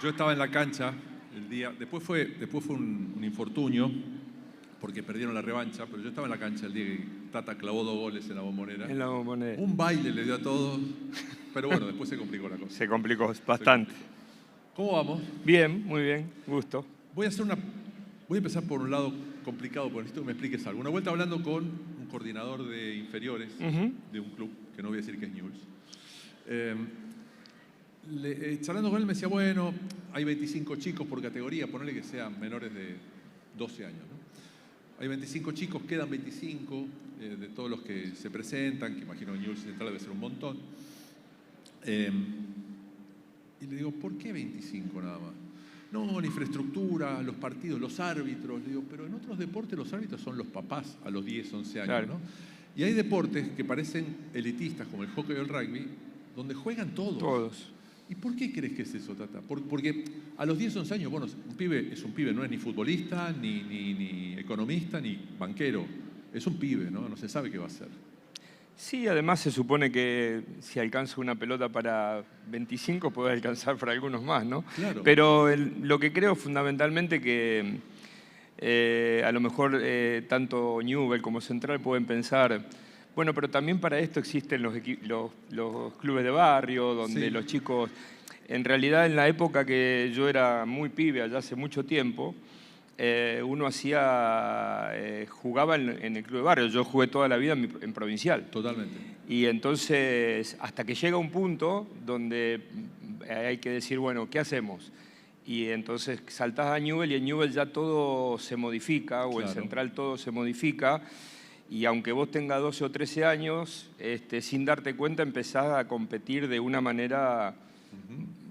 Yo estaba en la cancha el día... Después fue un infortunio, porque perdieron la revancha, pero yo estaba en la cancha el día que Tata clavó 2 goles en la Bombonera. En la Bombonera. Un baile le dio a todos, pero bueno, después se complicó la cosa. Se complicó bastante. ¿Cómo vamos? Bien, muy bien, gusto. Voy a empezar por un lado complicado, porque necesito que me expliques algo. Una vuelta hablando con un coordinador de inferiores de un club, que no voy a decir que es Newell's. Charlando con él me decía, bueno, hay 25 chicos por categoría, ponele que sean menores de 12 años, ¿no? Hay 25 chicos, quedan 25 de todos los que se presentan, que imagino que Newell's Central debe ser un montón. Y le digo, ¿por qué 25 nada más? No, la infraestructura, los partidos, los árbitros. Le digo, pero en otros deportes los árbitros son los papás a los 10, 11 años, claro, ¿no? Y hay deportes que parecen elitistas, como el hockey o el rugby, donde juegan todos. Todos. ¿Y por qué crees que es eso, Tata? Porque a los 10, 11 años, bueno, un pibe es un pibe, no es ni futbolista, ni economista, ni banquero. Es un pibe, ¿no? No se sabe qué va a hacer. Sí, además se supone que si alcanza una pelota para 25 puede alcanzar para algunos más, ¿no? Claro. Pero lo que creo fundamentalmente que a lo mejor tanto Newell como Central pueden pensar, bueno, pero también para esto existen los clubes de barrio, donde los chicos, en realidad en la época que yo era muy pibe, allá hace mucho tiempo, uno jugaba en el club de barrio. Yo jugué toda la vida en provincial. Totalmente. Y entonces, hasta que llega un punto donde hay que decir, bueno, ¿qué hacemos? Y entonces saltás a Newell y en Newell ya todo se modifica, o en Central todo se modifica. Y aunque vos tengas 12 o 13 años, sin darte cuenta empezás a competir de una manera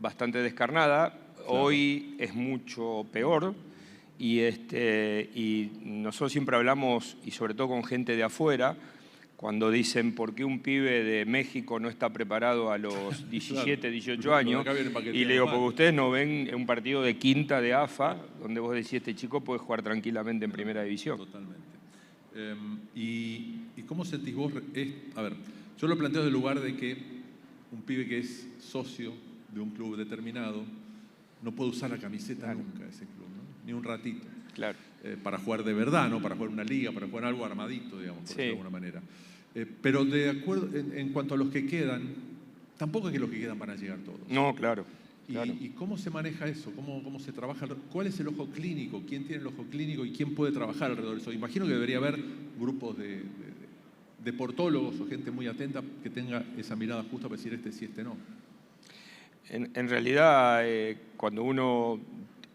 bastante descarnada. Claro. Hoy es mucho peor. Y nosotros siempre hablamos, y sobre todo con gente de afuera, cuando dicen por qué un pibe de México no está preparado a los 17, 18 años, y le digo, porque ustedes no ven un partido de quinta de AFA, donde vos decís, este chico puede jugar tranquilamente en primera división. Totalmente. ¿Y cómo sentís vos? A ver, yo lo planteo del lugar de que un pibe que es socio de un club determinado no puede usar la camiseta nunca de ese club, ¿no? Ni un ratito. Claro. Para jugar de verdad, ¿no? Para jugar una liga, para jugar algo armadito, digamos, por decirlo de alguna manera. Pero de acuerdo, en cuanto a los que quedan, tampoco es que los que quedan van a llegar todos. No, claro. ¿Y cómo se maneja eso? ¿Cómo se trabaja? ¿Cuál es el ojo clínico? ¿Quién tiene el ojo clínico y quién puede trabajar alrededor de eso? Imagino que debería haber grupos de deportólogos o gente muy atenta que tenga esa mirada justa para decir este sí, este no. En realidad, cuando uno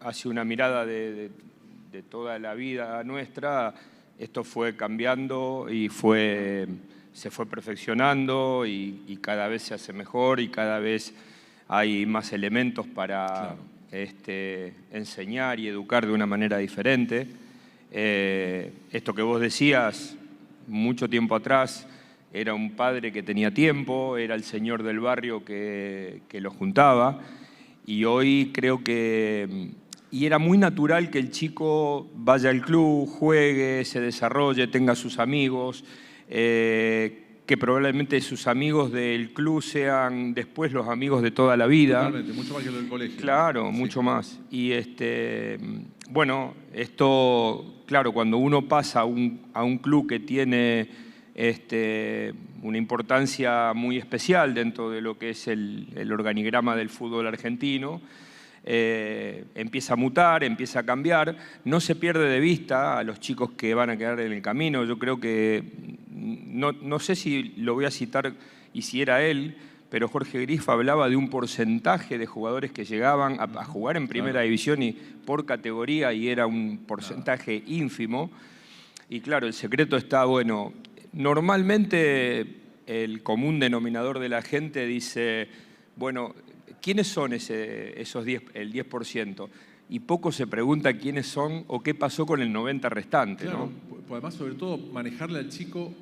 hace una mirada de toda la vida nuestra, esto fue cambiando y se fue perfeccionando y cada vez se hace mejor y cada vez hay más elementos para enseñar y educar de una manera diferente. Esto que vos decías, mucho tiempo atrás, era un padre que tenía tiempo, era el señor del barrio que lo juntaba, y hoy creo que... Y era muy natural que el chico vaya al club, juegue, se desarrolle, tenga sus amigos, que probablemente sus amigos del club sean después los amigos de toda la vida. Totalmente, mucho más que lo del colegio. Claro, mucho más. Y bueno, esto, claro, cuando uno pasa a un club que tiene una importancia muy especial dentro de lo que es el organigrama del fútbol argentino, empieza a mutar, empieza a cambiar, no se pierde de vista a los chicos que van a quedar en el camino. Yo creo que, no sé si lo voy a citar y si era él, pero Jorge Grif hablaba de un porcentaje de jugadores que llegaban a jugar en primera división y por categoría, y era un porcentaje ínfimo. Y claro, el secreto está, bueno, normalmente el común denominador de la gente dice, bueno, ¿quiénes son el 10%? Y poco se pregunta quiénes son o qué pasó con el 90% restante. Claro, ¿no? Además, sobre todo, manejarle al chico,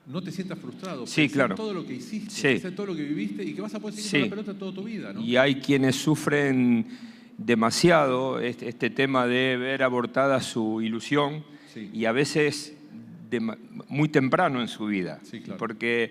no te sientas frustrado. Sí, claro. Todo lo que hiciste, todo lo que viviste y que vas a poder seguir con la pelota toda tu vida, ¿no? Y hay quienes sufren demasiado este tema de ver abortada su ilusión y a veces muy temprano en su vida. Sí, claro. Porque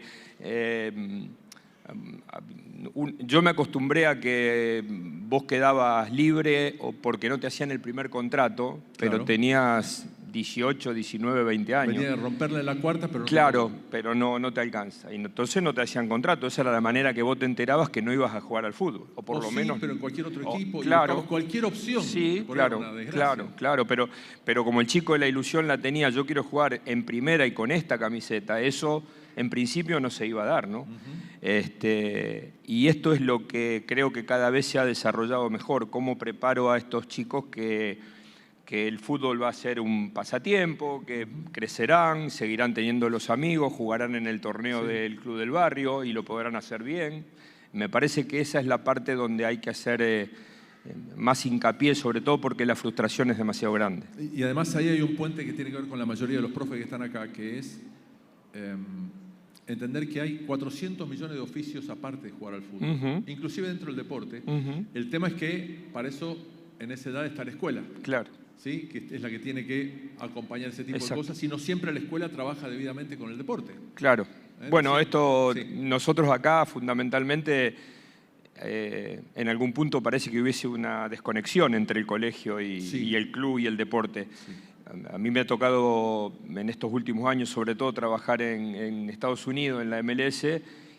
Yo me acostumbré a que vos quedabas libre porque no te hacían el primer contrato, pero claro, tenías 18, 19, 20 años. venía a romperle la cuarta, pero no. Claro, pero no te alcanza. Y entonces no te hacían contrato. Esa era la manera que vos te enterabas que no ibas a jugar al fútbol. O por lo menos. Pero en cualquier otro equipo. Claro. Y cualquier opción. Sí, claro, claro. Pero como el chico de la ilusión la tenía, yo quiero jugar en primera y con esta camiseta, eso en principio no se iba a dar, ¿no? Y esto es lo que creo que cada vez se ha desarrollado mejor. Cómo preparo a estos chicos que el fútbol va a ser un pasatiempo, que crecerán, seguirán teniendo los amigos, jugarán en el torneo del club del barrio y lo podrán hacer bien. Me parece que esa es la parte donde hay que hacer más hincapié, sobre todo porque la frustración es demasiado grande. Y además ahí hay un puente que tiene que ver con la mayoría de los profes que están acá, que es entender que hay 400 millones de oficios aparte de jugar al fútbol, inclusive dentro del deporte. El tema es que para eso en esa edad está la escuela. Claro. ¿Sí? Que es la que tiene que acompañar ese tipo de cosas, sino siempre la escuela trabaja debidamente con el deporte. Claro. Bueno, nosotros acá fundamentalmente en algún punto parece que hubiese una desconexión entre el colegio y el club y el deporte. Sí. A mí me ha tocado en estos últimos años sobre todo trabajar en Estados Unidos, en la MLS,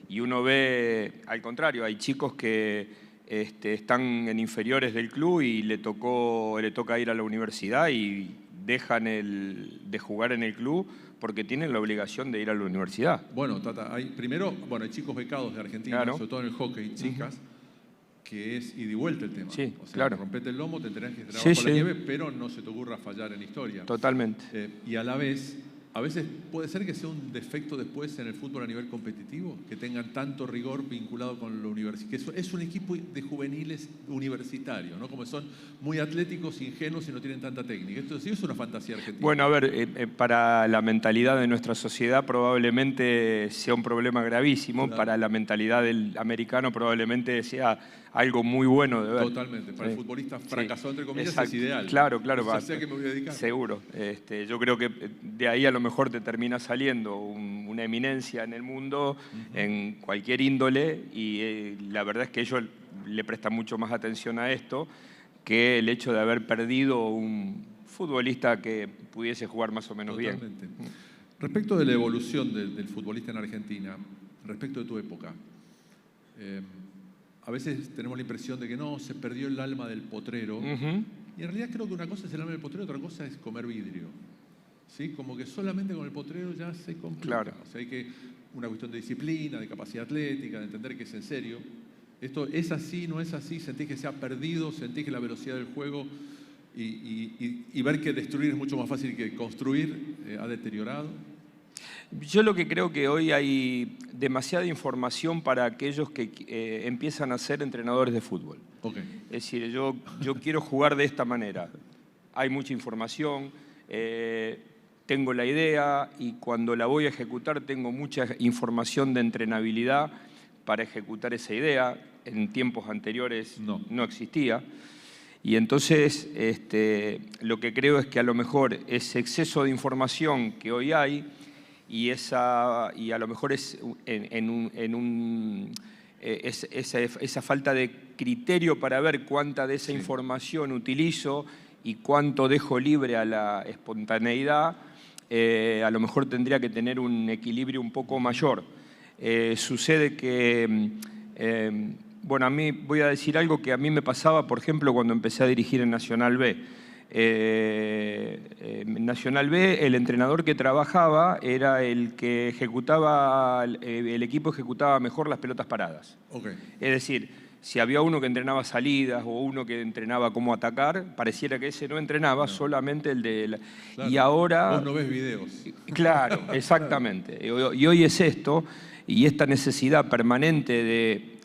y uno ve al contrario, hay chicos que están en inferiores del club y le toca ir a la universidad y dejan de jugar en el club porque tienen la obligación de ir a la universidad. Bueno, Tata, hay chicos becados de Argentina, claro, sobre todo en el hockey, chicas, que es ida y vuelta el tema. Sí, o sea, claro. Rompete el lomo, te tenés que trabajar por la nieve, pero no se te ocurra fallar en historia. Totalmente. Y a la vez, a veces puede ser que sea un defecto después en el fútbol a nivel competitivo, que tengan tanto rigor vinculado con lo universitario. Que es un equipo de juveniles universitarios, ¿no? Como son muy atléticos, ingenuos y no tienen tanta técnica. Esto sí es una fantasía argentina. Bueno, a ver, para la mentalidad de nuestra sociedad probablemente sea un problema gravísimo. Claro. Para la mentalidad del americano probablemente sea algo muy bueno de ver. Totalmente. Para el futbolista fracasado, entre comillas, es ideal. Claro. O sea, ¿a qué me voy a dedicar? Seguro. Yo creo que de ahí a lo mejor te termina saliendo una eminencia en el mundo, en cualquier índole, y la verdad es que ellos le prestan mucho más atención a esto que el hecho de haber perdido un futbolista que pudiese jugar más o menos Totalmente. bien. Respecto de la evolución del futbolista en Argentina, respecto de tu época, a veces tenemos la impresión de que no, se perdió el alma del potrero. Y en realidad creo que una cosa es el alma del potrero, otra cosa es comer vidrio. ¿Sí? Como que solamente con el potrero ya se complica. Claro. O sea, hay que una cuestión de disciplina, de capacidad atlética, de entender que es en serio. Esto es así, no es así, sentís que se ha perdido, sentís que la velocidad del juego y ver que destruir es mucho más fácil que construir ha deteriorado. Yo lo que creo que hoy hay demasiada información para aquellos que empiezan a ser entrenadores de fútbol. Okay. Es decir, yo quiero jugar de esta manera. Hay mucha información, tengo la idea y cuando la voy a ejecutar tengo mucha información de entrenabilidad para ejecutar esa idea. En tiempos anteriores no existía. Y entonces lo que creo es que a lo mejor ese exceso de información que hoy hay y a lo mejor es esa falta de criterio para ver cuánta de esa información utilizo y cuánto dejo libre a la espontaneidad, a lo mejor tendría que tener un equilibrio un poco mayor. Sucede que, bueno, a mí voy a decir algo que a mí me pasaba, por ejemplo, cuando empecé a dirigir en Nacional B. En Nacional B, el entrenador que trabajaba era el que ejecutaba, el equipo ejecutaba mejor las pelotas paradas. Okay. Es decir, si había uno que entrenaba salidas o uno que entrenaba cómo atacar, pareciera que ese no entrenaba, solamente el de... Claro. Y ahora... Vos no ves videos. Claro, exactamente. Y hoy es esto, y esta necesidad permanente de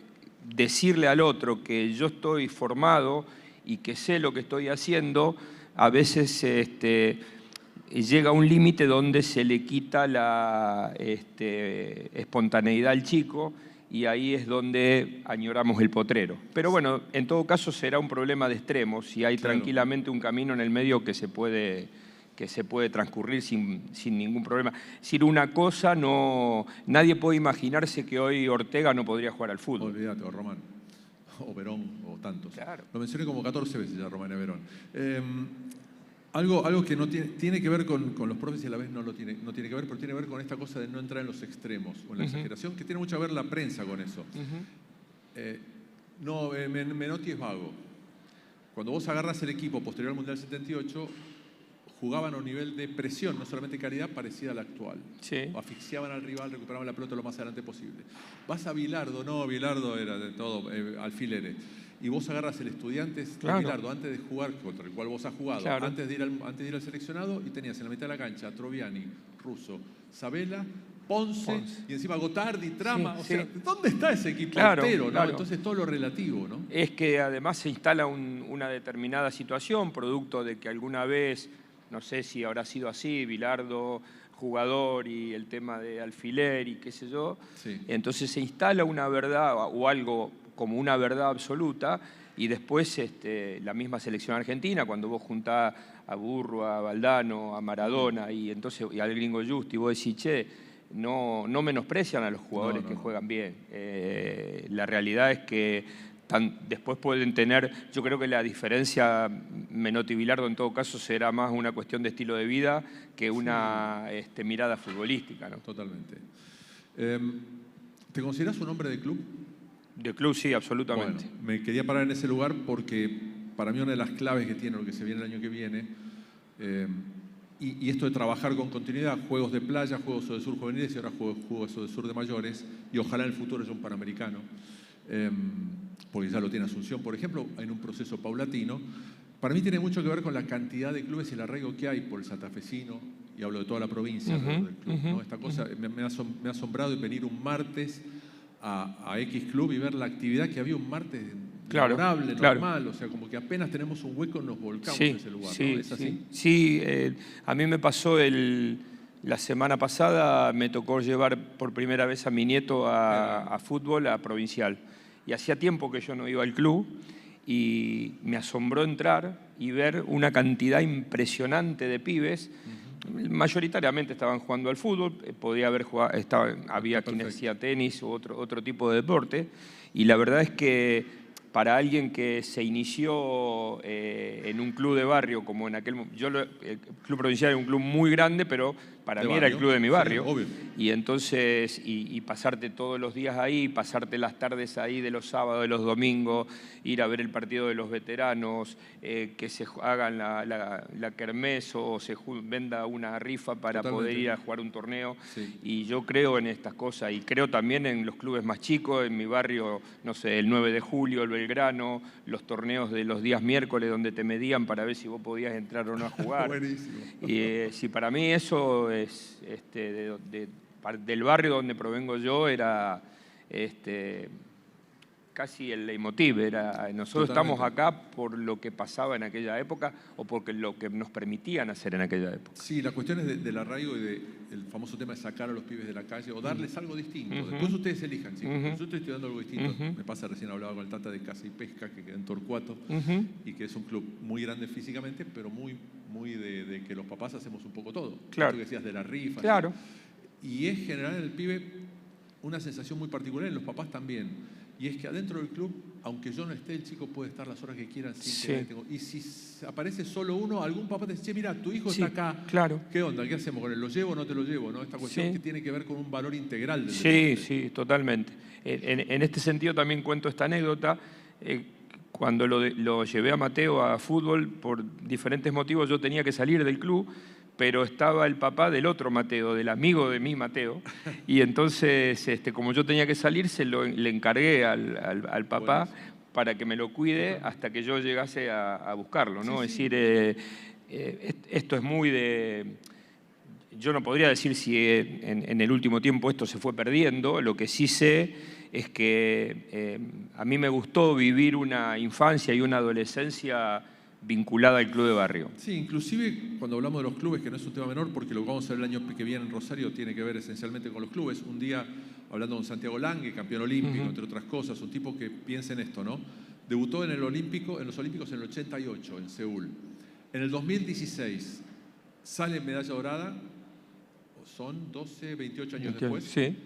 decirle al otro que yo estoy formado y que sé lo que estoy haciendo, a veces llega a un límite donde se le quita la espontaneidad al chico y ahí es donde añoramos el potrero. Pero bueno, en todo caso será un problema de extremos y hay tranquilamente un camino en el medio que se puede que se puede transcurrir sin ningún problema. Es decir, una cosa, nadie puede imaginarse que hoy Ortega no podría jugar al fútbol. Olvídate, o Román, o Verón, o tantos. Claro. Lo mencioné como 14 veces ya, Román y Verón. Algo que no tiene que ver con los profes y a la vez no tiene que ver, pero tiene que ver con esta cosa de no entrar en los extremos o en la exageración, que tiene mucho que ver la prensa con eso. Menotti es vago. Cuando vos agarras el equipo posterior al Mundial 78, jugaban a un nivel de presión, no solamente calidad, parecida a la actual. Sí. O asfixiaban al rival, recuperaban la pelota lo más adelante posible. Vas a Bilardo, Bilardo era de todo, alfileres. Y vos agarras el Estudiantes de Bilardo antes de jugar, contra el cual vos has jugado, antes de ir al seleccionado, y tenías en la mitad de la cancha a Troviani, Russo, Sabela, Ponce, y encima Gotardi, Trama. ¿Dónde está ese equipo entero? ¿No? Entonces todo lo relativo, ¿no? Es que además se instala una determinada situación, producto de que alguna vez, no sé si habrá sido así, Bilardo jugador y el tema de alfiler y qué sé yo. Sí. Entonces se instala una verdad o algo como una verdad absoluta, y después la misma selección argentina, cuando vos juntás a Burro, a Valdano, a Maradona y al Gringo Justi, vos decís, che, no menosprecian a los jugadores que juegan bien. La realidad es que después pueden tener, yo creo que la diferencia Menotti-Bilardo en todo caso será más una cuestión de estilo de vida que una mirada futbolística, ¿no? Totalmente. ¿Te consideras un hombre de club? De club sí, absolutamente. Bueno, me quería parar en ese lugar porque para mí una de las claves que tiene lo que se viene el año que viene, y esto de trabajar con continuidad, juegos de playa, juegos de sur juveniles y ahora juegos de sur de mayores, y ojalá en el futuro haya un panamericano, porque ya lo tiene Asunción, por ejemplo, en un proceso paulatino. Para mí tiene mucho que ver con la cantidad de clubes y el arraigo que hay por el santafesino, y hablo de toda la provincia del club, ¿no? Esta cosa me ha asombrado de venir un martes a X Club y ver la actividad que había un martes laborable, normal, o sea, como que apenas tenemos un hueco nos volcamos en ese lugar, ¿no? ¿Es así? Sí, a mí me pasó la semana pasada, me tocó llevar por primera vez a mi nieto a fútbol, a Provincial, y hacía tiempo que yo no iba al club, y me asombró entrar y ver una cantidad impresionante de pibes. Mayoritariamente estaban jugando al fútbol, podía haber jugado, había quienes hacía tenis u otro tipo de deporte, y la verdad es que para alguien que se inició en un club de barrio, como en aquel momento, el Club Provincial era un club muy grande, pero para mí era el club de mi barrio. Sí, obvio. Y entonces, y pasarte todos los días ahí, pasarte las tardes ahí de los sábados, de los domingos, ir a ver el partido de los veteranos, que se hagan la kermés o se venda una rifa para poder ir a jugar un torneo. Sí. Y yo creo en estas cosas, y creo también en los clubes más chicos, en mi barrio, no sé, el 9 de julio, el Belgrano, los torneos de los días miércoles donde te medían para ver si vos podías entrar o no a jugar. Buenísimo. Y si para mí eso es del barrio donde provengo yo, era casi el leitmotiv. Nosotros estamos acá por lo que pasaba en aquella época o porque lo que nos permitían hacer en aquella época. Sí, la cuestión es del arraigo y del famoso tema de sacar a los pibes de la calle o darles algo distinto. Después ustedes elijan, chicos. Yo estoy estudiando algo distinto. Me pasa, recién hablaba con el Tata de Caza y Pesca, que queda en Torcuato, y que es un club muy grande físicamente, pero muy de que los papás hacemos un poco todo. Claro. Tú decías de la rifa. Claro. Y es generar en el pibe una sensación muy particular, en los papás también. Y es que adentro del club, aunque yo no esté, el chico puede estar las horas que quiera sin que y si aparece solo uno, algún papá te dice, che, mira, tu hijo está acá. Claro. ¿Qué onda? ¿Qué hacemos con él? ¿Lo llevo o no te lo llevo? ¿No? Esta cuestión que tiene que ver con un valor integral del deporte. Sí, totalmente. En este sentido también cuento esta anécdota. Cuando lo llevé a Mateo a fútbol, por diferentes motivos yo tenía que salir del club, pero estaba el papá del otro Mateo, del amigo de mi Mateo, y entonces, como yo tenía que salir, le encargué al papá para que me lo cuide hasta que yo llegase a buscarlo, ¿no? Es decir, esto es muy de... Yo no podría decir si en el último tiempo esto se fue perdiendo, lo que sí sé es que a mí me gustó vivir una infancia y una adolescencia vinculada al club de barrio. Sí, inclusive cuando hablamos de los clubes, que no es un tema menor, porque lo que vamos a ver el año que viene en Rosario tiene que ver esencialmente con los clubes. Un día, hablando con Santiago Lange, campeón olímpico, entre otras cosas, un tipo que piensa en esto, ¿no? Debutó en los Olímpicos en el 88, en Seúl. En el 2016 sale medalla dorada, son 12, 28 años después. Sí.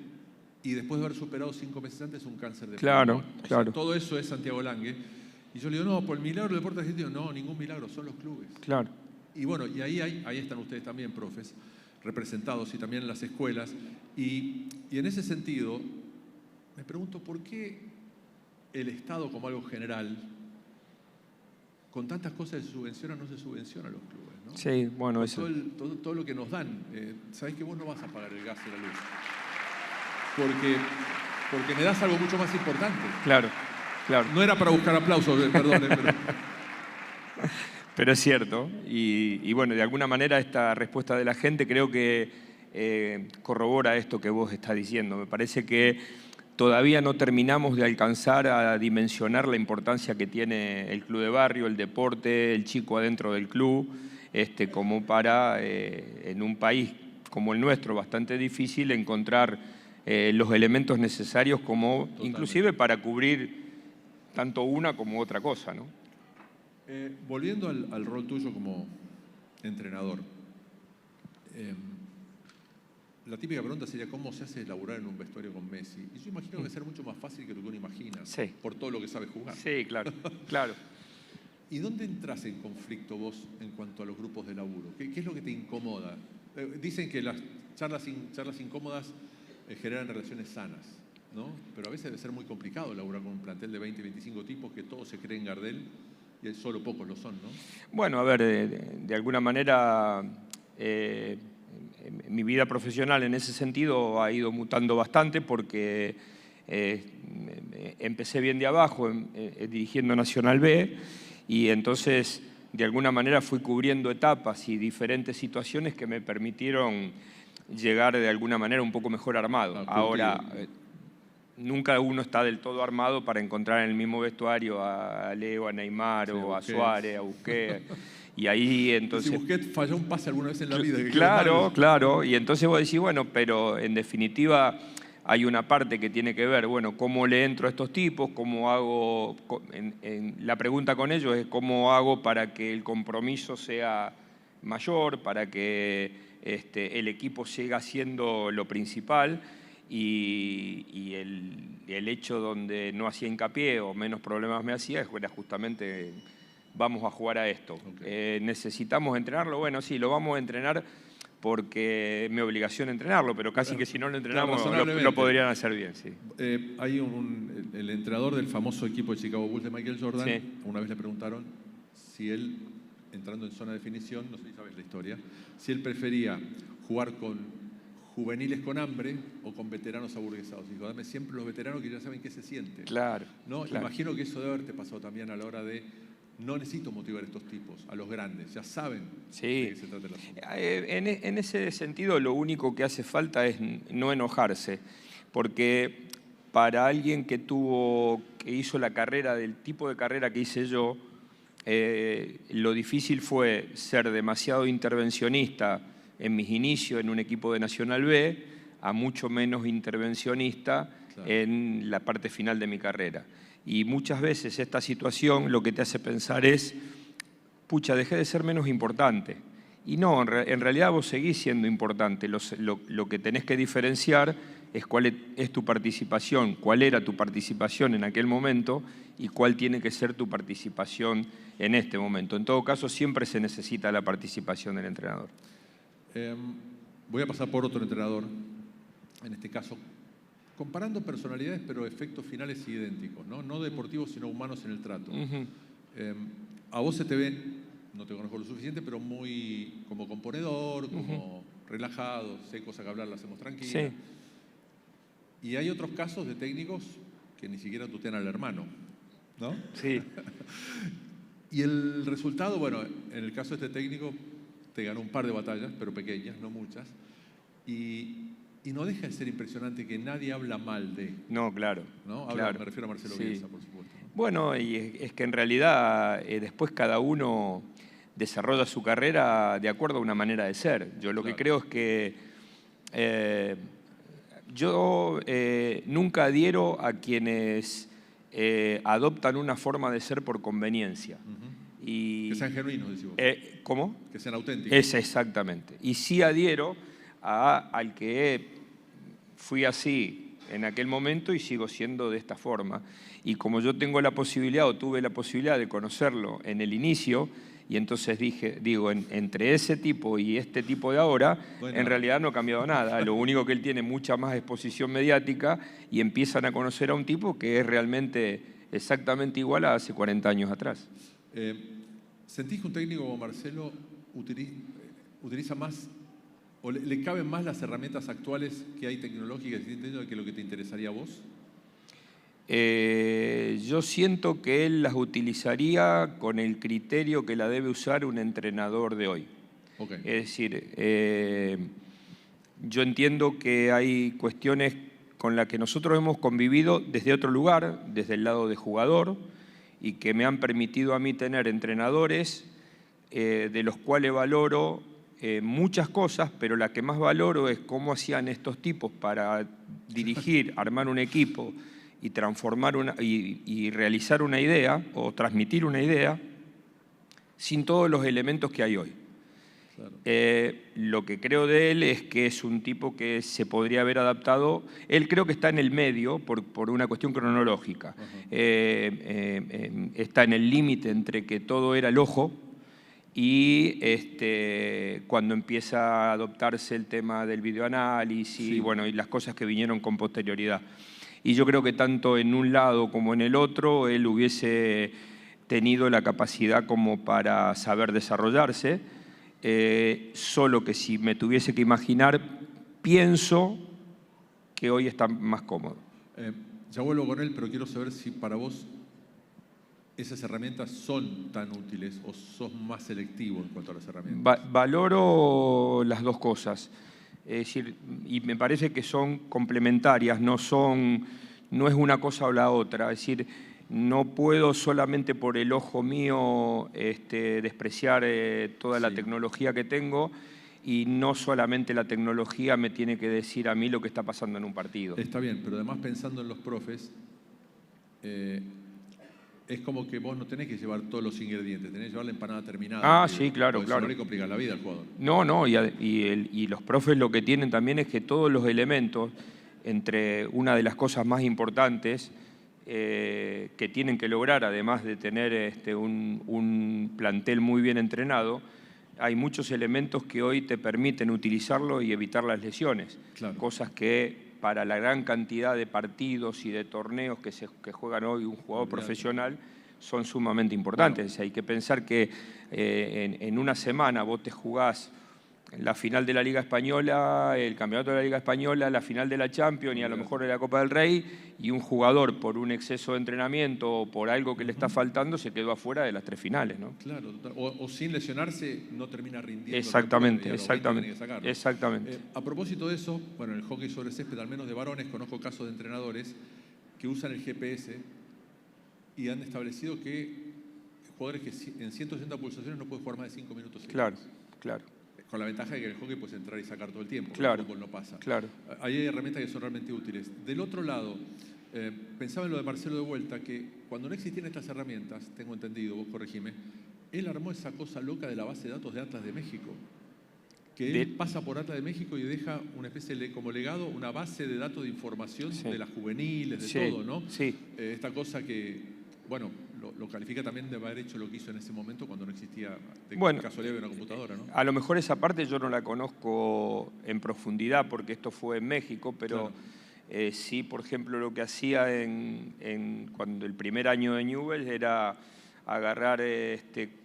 Y después de haber superado 5 meses antes un cáncer de pulmón. Claro. Sea, todo eso es Santiago Lange. Y yo le digo, no, por el milagro del deporte argentino. No, ningún milagro, son los clubes. Claro. Y bueno, y ahí están ustedes también, profes, representados, y también en las escuelas. Y en ese sentido, me pregunto, ¿por qué el Estado como algo general, con tantas cosas se subvenciona, no se subvenciona a los clubes, ¿no? Sí, bueno, eso. Todo lo que nos dan. Sabés que vos no vas a pagar el gas y la luz. Porque me das algo mucho más importante. Claro. No era para buscar aplausos, perdón. Pero es cierto. Y bueno, de alguna manera esta respuesta de la gente creo que corrobora esto que vos estás diciendo. Me parece que todavía no terminamos de alcanzar a dimensionar la importancia que tiene el club de barrio, el deporte, el chico adentro del club, como para, en un país como el nuestro, bastante difícil, encontrar los elementos necesarios como, totalmente, inclusive para cubrir tanto una como otra cosa, ¿no? Volviendo al rol tuyo como entrenador, la típica pregunta sería ¿cómo se hace laburar en un vestuario con Messi? Y yo imagino que debe ser mucho más fácil que lo que uno imagina, sí, por todo lo que sabe jugar. Sí, claro. ¿Y dónde entras en conflicto vos en cuanto a los grupos de laburo? ¿Qué es lo que te incomoda? Dicen que las charlas incómodas generan relaciones sanas, ¿no? Pero a veces debe ser muy complicado laburar con un plantel de 20, 25 tipos que todos se creen Gardel y solo pocos lo son, ¿no? Bueno, a ver, de alguna manera mi vida profesional en ese sentido ha ido mutando bastante porque empecé bien de abajo dirigiendo Nacional B y entonces de alguna manera fui cubriendo etapas y diferentes situaciones que me permitieron llegar de alguna manera un poco mejor armado. Ahora, nunca uno está del todo armado para encontrar en el mismo vestuario a Leo, a Neymar, sí, o a Suárez, a Busquets. Y ahí entonces... Si Busquets falló un pase alguna vez en la vida. Claro. Y entonces vos decís, bueno, pero en definitiva hay una parte que tiene que ver, bueno, cómo le entro a estos tipos, cómo hago... la pregunta con ellos es cómo hago para que el compromiso sea mayor, para que el equipo siga siendo lo principal y el hecho donde no hacía hincapié o menos problemas me hacía era justamente vamos a jugar a esto. Okay. ¿Necesitamos entrenarlo? Bueno, sí, lo vamos a entrenar porque es mi obligación entrenarlo, pero casi que si no lo entrenamos lo podrían hacer bien. Sí. Hay el entrenador del famoso equipo de Chicago Bulls de Michael Jordan, sí, una vez le preguntaron si él, entrando en zona de definición, no sé si sabes la historia, si él prefería jugar con juveniles con hambre o con veteranos aburguesados. Dijo, dame siempre los veteranos que ya saben qué se siente. Claro. ¿No? Claro. Imagino que eso debe haberte pasado también a la hora de no necesito motivar a estos tipos, a los grandes, ya saben sí, de qué se trata el asunto. En ese sentido lo único que hace falta es no enojarse, porque para alguien que hizo la carrera del tipo de carrera que hice yo, lo difícil fue ser demasiado intervencionista en mis inicios en un equipo de Nacional B a mucho menos intervencionista, claro, en la parte final de mi carrera. Y muchas veces esta situación lo que te hace pensar es, pucha, dejé de ser menos importante. Y no, en realidad vos seguís siendo importante. Lo que tenés que diferenciar es cuál es tu participación, cuál era tu participación en aquel momento y cuál tiene que ser tu participación en este momento. En todo caso, siempre se necesita la participación del entrenador. Voy a pasar por otro entrenador, en este caso, comparando personalidades, pero efectos finales idénticos, no deportivos, sino humanos en el trato. A vos se te ve, no te conozco lo suficiente, pero muy como componedor, como relajado, sé hay cosas que hablar, las hacemos tranquilas. Sí. Y hay otros casos de técnicos que ni siquiera tutean al hermano, ¿no? Sí. Y el resultado, bueno, en el caso de este técnico, te ganó un par de batallas, pero pequeñas, no muchas. Y no deja de ser impresionante que nadie habla mal de... No, claro. ¿No? Claro. Me refiero a Marcelo Bielsa, por supuesto. ¿No? Bueno, y es que en realidad después cada uno desarrolla su carrera de acuerdo a una manera de ser. Yo lo que creo es que yo nunca adhiero a quienes adoptan una forma de ser por conveniencia. Y, que sean genuinos, decimos. ¿Cómo? Que sean auténticos. Exactamente. Y sí adhiero al que fui así en aquel momento y sigo siendo de esta forma. Y como yo tengo la posibilidad o tuve la posibilidad de conocerlo en el inicio, y entonces digo, entre ese tipo y este tipo de ahora, en realidad no ha cambiado nada. Lo único que él tiene mucha más exposición mediática y empiezan a conocer a un tipo que es realmente exactamente igual a hace 40 años atrás. ¿Sentís que un técnico como Marcelo utiliza más o le caben más las herramientas actuales que hay tecnológicas que lo que te interesaría a vos? Yo siento que él las utilizaría con el criterio que la debe usar un entrenador de hoy. Okay. Es decir, yo entiendo que hay cuestiones con las que nosotros hemos convivido desde otro lugar, desde el lado de jugador, y que me han permitido a mí tener entrenadores de los cuales valoro muchas cosas, pero la que más valoro es cómo hacían estos tipos para dirigir, armar un equipo y transformar y realizar una idea o transmitir una idea sin todos los elementos que hay hoy. Claro. Lo que creo de él es que es un tipo que se podría haber adaptado. Él creo que está en el medio por una cuestión cronológica. Está en el límite entre que todo era el ojo y cuando empieza a adoptarse el tema del videoanálisis sí. y las cosas que vinieron con posterioridad. Y yo creo que tanto en un lado como en el otro él hubiese tenido la capacidad como para saber desarrollarse, solo que si me tuviese que imaginar, pienso que hoy está más cómodo. Ya vuelvo con él, pero quiero saber si para vos esas herramientas son tan útiles o sos más selectivo en cuanto a las herramientas. Valoro las dos cosas. Es decir, y me parece que son complementarias, no es una cosa o la otra. Es decir, no puedo solamente por el ojo mío despreciar toda la tecnología que tengo y no solamente la tecnología me tiene que decir a mí lo que está pasando en un partido. Está bien, pero además pensando en los profes, es como que vos no tenés que llevar todos los ingredientes, tenés que llevar la empanada terminada. Sí, claro, claro. Eso no complica la vida al jugador. No, y los profes lo que tienen también es que todos los elementos, entre una de las cosas más importantes que tienen que lograr, además de tener un plantel muy bien entrenado, hay muchos elementos que hoy te permiten utilizarlo y evitar las lesiones. Claro. Cosas que para la gran cantidad de partidos y de torneos que juegan hoy un jugador profesional son sumamente importantes. Claro. O sea, hay que pensar que en una semana vos te jugás la final de la Liga Española, el campeonato de la Liga Española, la final de la Champions y a lo mejor de la Copa del Rey, y un jugador por un exceso de entrenamiento o por algo que le está faltando se quedó afuera de las 3 finales, ¿no? Claro, o sin lesionarse no termina rindiendo. Exactamente. A propósito de eso, bueno, en el hockey sobre césped, al menos de varones, conozco casos de entrenadores que usan el GPS y han establecido que jugadores que en 160 pulsaciones no pueden jugar más de 5 minutos seguidos. Claro. Con la ventaja de que en el hockey puedes entrar y sacar todo el tiempo. Claro. En el fútbol no pasa. Claro. Ahí hay herramientas que son realmente útiles. Del otro lado, pensaba en lo de Marcelo de vuelta, que cuando no existían estas herramientas, tengo entendido, vos corregime, él armó esa cosa loca de la base de datos de Atlas de México. Que él pasa por Atlas de México y deja una especie de, como legado, una base de datos de información de las juveniles, de todo, ¿no? Sí. Esta cosa que, bueno, lo califica también de haber hecho lo que hizo en ese momento cuando no existía casualidad de una computadora, ¿no? A lo mejor esa parte yo no la conozco en profundidad porque esto fue en México, pero sí, por ejemplo, lo que hacía cuando el primer año de Newell's era agarrar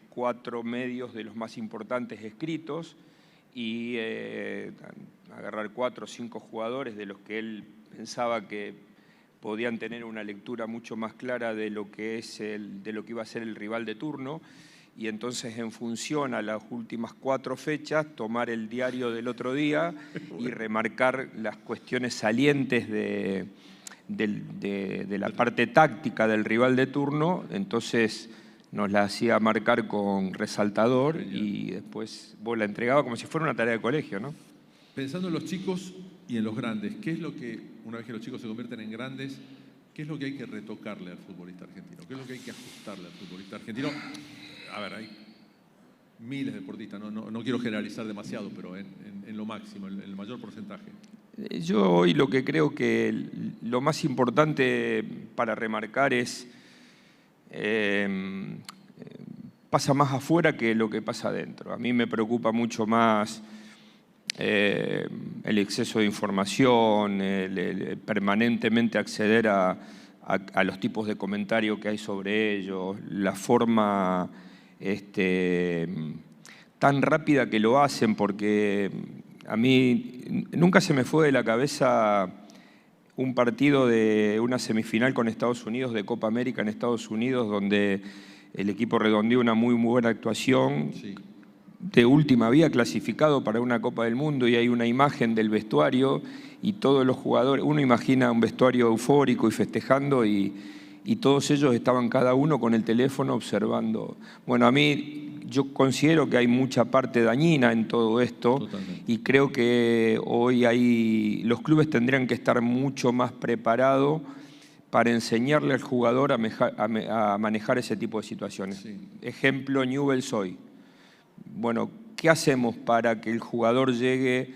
4 medios de los más importantes escritos y agarrar 4 o 5 jugadores de los que él pensaba que podían tener una lectura mucho más clara de lo que iba a ser el rival de turno, y entonces en función a las últimas 4 fechas tomar el diario del otro día y remarcar las cuestiones salientes de la parte táctica del rival de turno. Entonces nos la hacía marcar con resaltador y después vos la entregabas como si fuera una tarea de colegio, ¿no? Pensando en los chicos y en los grandes, ¿qué es lo que, una vez que los chicos se convierten en grandes, qué es lo que hay que retocarle al futbolista argentino? ¿Qué es lo que hay que ajustarle al futbolista argentino? a ver, hay miles de deportistas, no quiero generalizar demasiado, pero en lo máximo, en el mayor porcentaje. Yo hoy lo que creo que lo más importante para remarcar es pasa más afuera que lo que pasa adentro. A mí me preocupa mucho más el exceso de información, el permanentemente acceder a los tipos de comentarios que hay sobre ellos, la forma tan rápida que lo hacen, porque a mí nunca se me fue de la cabeza un partido de una semifinal con Estados Unidos, de Copa América en Estados Unidos, donde el equipo redondeó una muy buena actuación. Sí. De última había clasificado para una Copa del Mundo y hay una imagen del vestuario y todos los jugadores, uno imagina un vestuario eufórico y festejando y todos ellos estaban cada uno con el teléfono observando. Bueno, a mí yo considero que hay mucha parte dañina en todo esto. Totalmente. Y creo que hoy los clubes tendrían que estar mucho más preparados para enseñarle al jugador a manejar ese tipo de situaciones. Sí. Ejemplo, Newell's hoy. Bueno, ¿qué hacemos para que el jugador llegue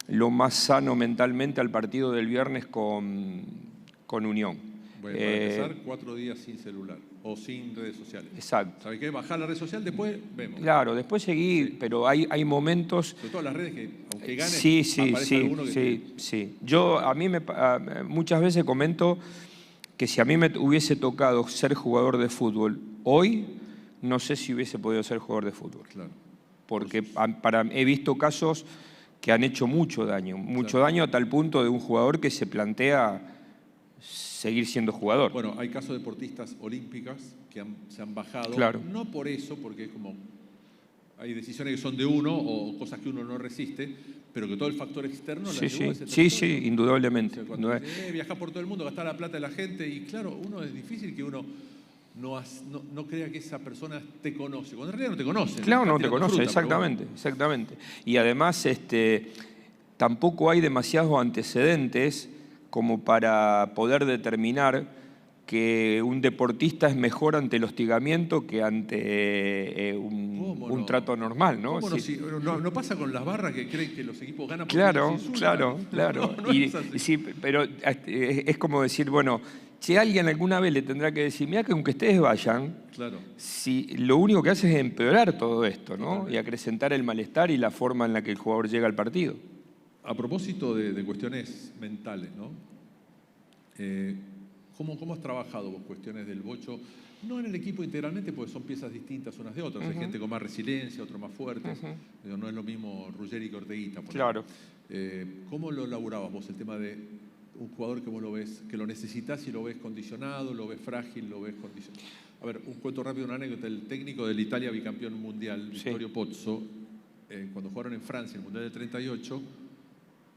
lo más sano mentalmente al partido del viernes con Unión? Bueno, para empezar, 4 días sin celular o sin redes sociales. Exacto. ¿Sabes qué? Bajar la red social, después vemos. Claro, después seguir, sí. Pero hay momentos... Sobre todo las redes que, aunque ganes, sí, aparece alguno que... Sí. Yo, muchas veces comento que si a mí me hubiese tocado ser jugador de fútbol hoy, no sé si hubiese podido ser jugador de fútbol. Claro. Porque he visto casos que han hecho mucho daño a tal punto de un jugador que se plantea seguir siendo jugador. Bueno, hay casos de deportistas olímpicas que se han bajado, claro. No por eso, porque es como hay decisiones que son de uno o cosas que uno no resiste, pero que todo el factor externo la llevó a ese territorio. Sí, indudablemente. O sea, viajar por todo el mundo, gastar la plata de la gente y claro, es difícil que uno no crea que esa persona te conoce, cuando en realidad no te conoce. Claro, no te conoce, exactamente. Y además tampoco hay demasiados antecedentes como para poder determinar que un deportista es mejor ante el hostigamiento que ante un trato normal, ¿no? Sí. No pasa con las barras que creen que los equipos ganan porque Claro. No es así. Sí, pero es como decir, bueno, si alguien alguna vez le tendrá que decir, mira que aunque ustedes vayan, claro. Si lo único que hace es empeorar todo esto, ¿no? Totalmente. Y acrecentar el malestar y la forma en la que el jugador llega al partido. A propósito de cuestiones mentales, ¿no? ¿Cómo has trabajado vos cuestiones del bocho? No en el equipo integralmente, porque son piezas distintas unas de otras. Hay gente con más resiliencia, otros más fuertes. No es lo mismo Ruggeri que Orteguita. Claro. ¿Cómo lo laburabas vos el tema de un jugador que vos lo ves, que lo necesitas y lo ves condicionado, lo ves frágil, lo ves condicionado? A ver, un cuento rápido, una anécdota. El técnico del Italia bicampeón mundial, Vittorio Pozzo, cuando jugaron en Francia, el Mundial del 38,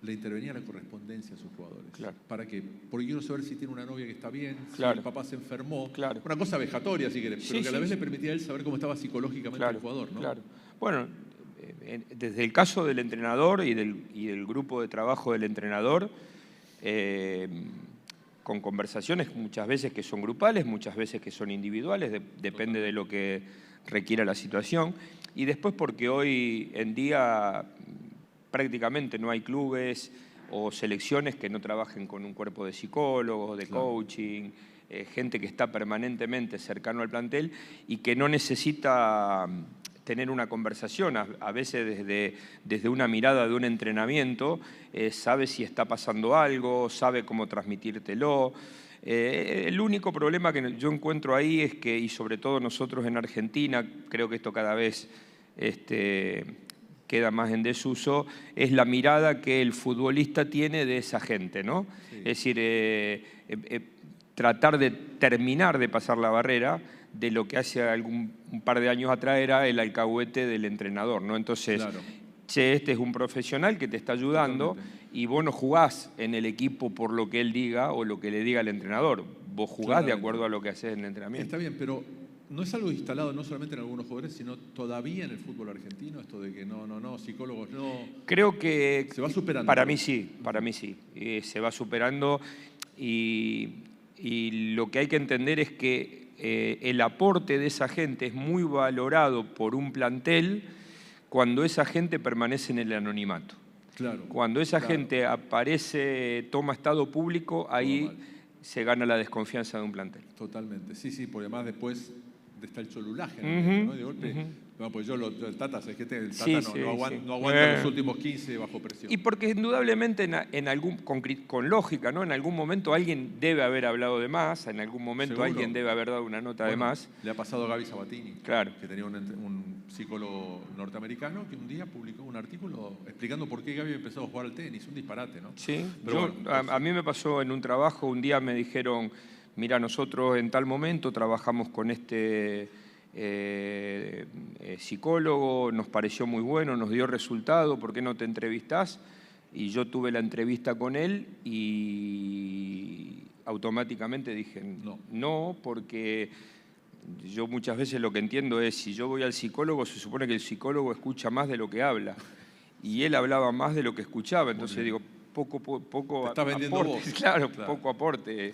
le intervenía la correspondencia a sus jugadores. Claro. ¿Para qué? Porque quiero saber si tiene una novia que está bien, claro. Si el papá se enfermó. Claro. Una cosa vejatoria, si querés, pero que a la vez le permitía a él saber cómo estaba psicológicamente el jugador, ¿no? Claro. Bueno, desde el caso del entrenador y del grupo de trabajo del entrenador, con conversaciones muchas veces que son grupales, muchas veces que son individuales, depende de lo que requiera la situación. Y después porque hoy en día prácticamente no hay clubes o selecciones que no trabajen con un cuerpo de psicólogos, de coaching, gente que está permanentemente cercano al plantel y que no necesita tener una conversación, a veces desde una mirada de un entrenamiento, sabe si está pasando algo, sabe cómo transmitírtelo. El único problema que yo encuentro ahí es que, y sobre todo nosotros en Argentina, creo que esto cada vez queda más en desuso, es la mirada que el futbolista tiene de esa gente, ¿no? Sí. Es decir, tratar de terminar de pasar la barrera de lo que hace un par de años atrás era el alcahuete del entrenador, ¿no? Entonces, claro. Che, este es un profesional que te está ayudando. Totalmente. Y vos no jugás en el equipo por lo que él diga o lo que le diga el entrenador. Vos jugás de acuerdo a lo que haces en el entrenamiento. Está bien, pero no es algo instalado no solamente en algunos jugadores, sino todavía en el fútbol argentino, esto de que no, psicólogos no... Creo que... Se va superando. Para mí sí. Se va superando y lo que hay que entender es que el aporte de esa gente es muy valorado por un plantel cuando esa gente permanece en el anonimato. Claro, cuando esa gente aparece, toma estado público, ahí se gana la desconfianza de un plantel. Totalmente, sí, porque además después está el cholulaje, ¿no? De golpe, no, pues el Tata, ¿sabes qué? El Tata no aguanta los últimos 15 bajo presión. Y porque indudablemente con lógica, ¿no? En algún momento alguien debe haber hablado de más, en algún momento ¿seguro? Alguien debe haber dado una nota de más. Le ha pasado a Gaby Sabatini, claro, que tenía un psicólogo norteamericano que un día publicó un artículo explicando por qué Gaby empezó a jugar al tenis, un disparate, ¿no? Sí, a mí me pasó en un trabajo, un día me dijeron, mira, nosotros en tal momento trabajamos con este psicólogo, nos pareció muy bueno, nos dio resultado, ¿por qué no te entrevistás? Y yo tuve la entrevista con él y automáticamente dije no, porque yo muchas veces lo que entiendo es, si yo voy al psicólogo, se supone que el psicólogo escucha más de lo que habla, y él hablaba más de lo que escuchaba, entonces digo, poco te está vendiendo aporte, vos. Claro, poco aporte.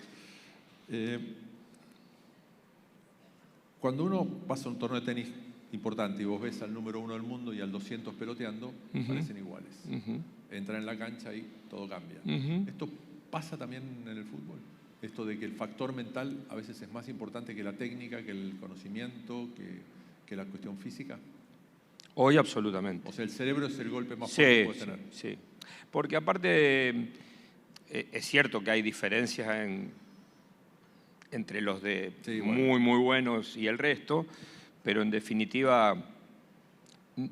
Cuando uno pasa un torneo de tenis importante y vos ves al número 1 del mundo y al 200 peloteando, parecen iguales. Entran en la cancha y todo cambia. ¿Esto pasa también en el fútbol? Esto de que el factor mental a veces es más importante que la técnica, que el conocimiento, que la cuestión física. Hoy absolutamente. O sea, el cerebro es el golpe más fuerte que puedes tener. Sí, porque aparte es cierto que hay diferencias entre los de muy buenos y el resto, pero en definitiva,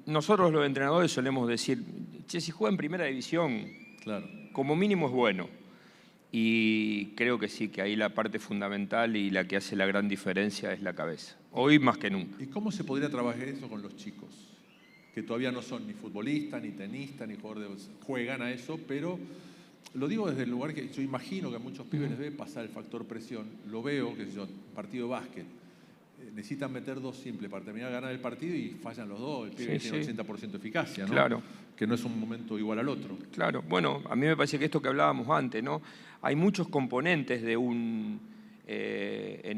nosotros los entrenadores solemos decir, che, si juega en primera división, claro, como mínimo es bueno. Y creo que sí, que ahí la parte fundamental y la que hace la gran diferencia es la cabeza. Hoy más que nunca. ¿Y cómo se podría trabajar eso con los chicos? Que todavía no son ni futbolistas, ni tenistas, ni jugadores juegan a eso, pero lo digo desde el lugar que yo imagino que a muchos pibes les debe pasar el factor presión. Lo veo, que yo, partido de básquet, necesitan meter 2 simples para terminar de ganar el partido y fallan los 2. El pibe tiene 80% de eficacia, ¿no? Claro. Que no es un momento igual al otro. Claro, bueno, a mí me parece que esto que hablábamos antes, ¿no? Hay muchos componentes en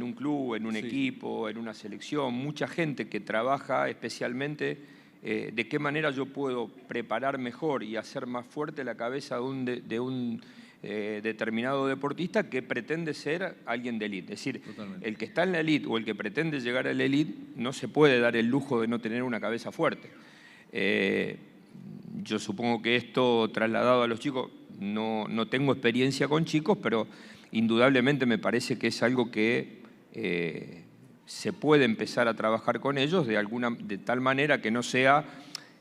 un club, en un equipo, en una selección, mucha gente que trabaja especialmente de qué manera yo puedo preparar mejor y hacer más fuerte la cabeza de un determinado deportista que pretende ser alguien de élite. Es decir, el que está en la élite o el que pretende llegar a la élite no se puede dar el lujo de no tener una cabeza fuerte. Yo supongo que esto trasladado a los chicos, no tengo experiencia con chicos, pero indudablemente me parece que es algo que se puede empezar a trabajar con ellos de tal manera que no sea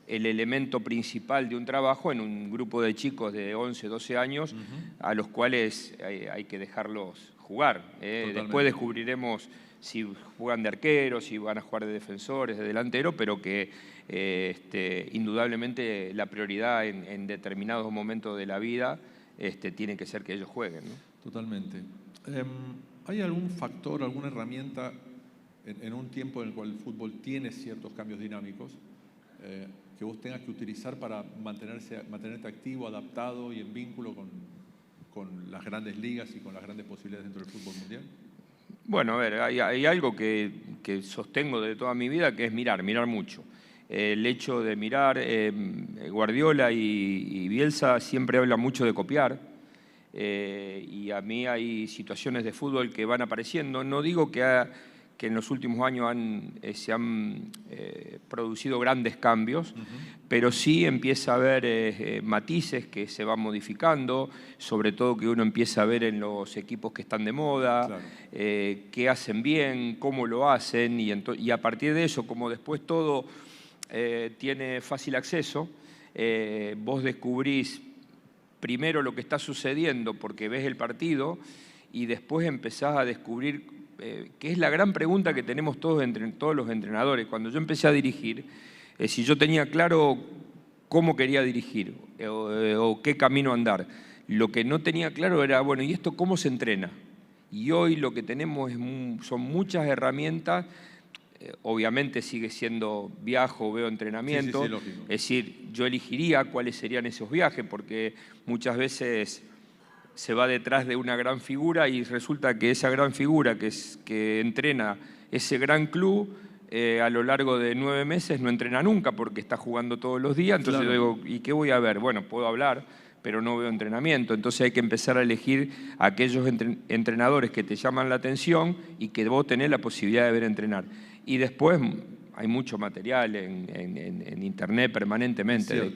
el elemento principal de un trabajo en un grupo de chicos de 11, 12 años a los cuales hay que dejarlos jugar. Después descubriremos si juegan de arqueros, si van a jugar de defensores, de delantero, pero que indudablemente la prioridad en determinados momentos de la vida tiene que ser que ellos jueguen, ¿no? Totalmente. ¿Hay algún factor, alguna herramienta en un tiempo en el cual el fútbol tiene ciertos cambios dinámicos que vos tengas que utilizar para mantenerte activo, adaptado y en vínculo con las grandes ligas y con las grandes posibilidades dentro del fútbol mundial? Bueno, a ver, hay algo que sostengo de toda mi vida, que es mirar mucho. El hecho de mirar, Guardiola y Bielsa siempre hablan mucho de copiar, y a mí hay situaciones de fútbol que van apareciendo. No digo que en los últimos años se han producido grandes cambios, pero sí empieza a haber matices que se van modificando, sobre todo que uno empieza a ver en los equipos que están de moda, qué hacen bien, cómo lo hacen, y a partir de eso, como después todo tiene fácil acceso, vos descubrís primero lo que está sucediendo porque ves el partido y después empezás a descubrir que es la gran pregunta que tenemos todos los entrenadores. Cuando yo empecé a dirigir, si yo tenía claro cómo quería dirigir o qué camino andar, lo que no tenía claro era, bueno, ¿y esto cómo se entrena? Y hoy lo que tenemos son muchas herramientas. Obviamente sigue siendo viajo, veo entrenamiento, es decir, yo elegiría cuáles serían esos viajes, porque muchas veces se va detrás de una gran figura y resulta que esa gran figura que entrena ese gran club, a lo largo de 9 meses no entrena nunca porque está jugando todos los días. Entonces yo digo, ¿y qué voy a ver? Bueno, puedo hablar, pero no veo entrenamiento. Entonces hay que empezar a elegir a aquellos entrenadores que te llaman la atención y que vos tenés la posibilidad de ver entrenar. Y después hay mucho material en internet permanentemente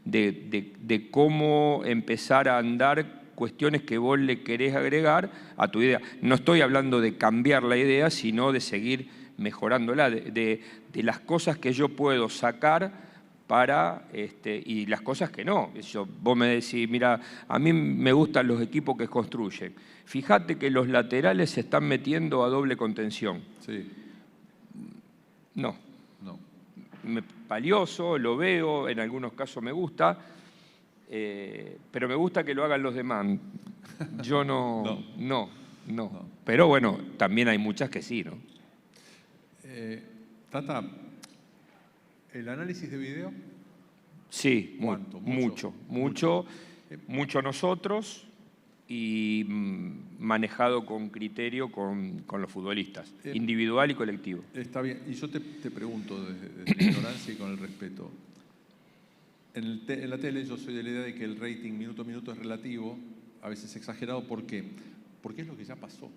de cómo empezar a andar cuestiones que vos le querés agregar a tu idea. No estoy hablando de cambiar la idea, sino de seguir mejorándola, de las cosas que yo puedo sacar y las cosas que no. Vos me decís, mira, a mí me gustan los equipos que construyen. Fíjate que los laterales se están metiendo a doble contención. Sí. No. No. Valioso, lo veo, en algunos casos me gusta, pero me gusta que lo hagan los demás. Yo no. Pero bueno, también hay muchas que sí, ¿no? Tata, ¿el análisis de video? Sí, ¿Cuánto? Mucho nosotros y manejado con criterio con los futbolistas, individual y colectivo. Está bien, y yo te pregunto desde la ignorancia y con el respeto. En la tele yo soy de la idea de que el rating minuto a minuto es relativo, a veces exagerado. ¿Por qué? Porque es lo que ya pasó.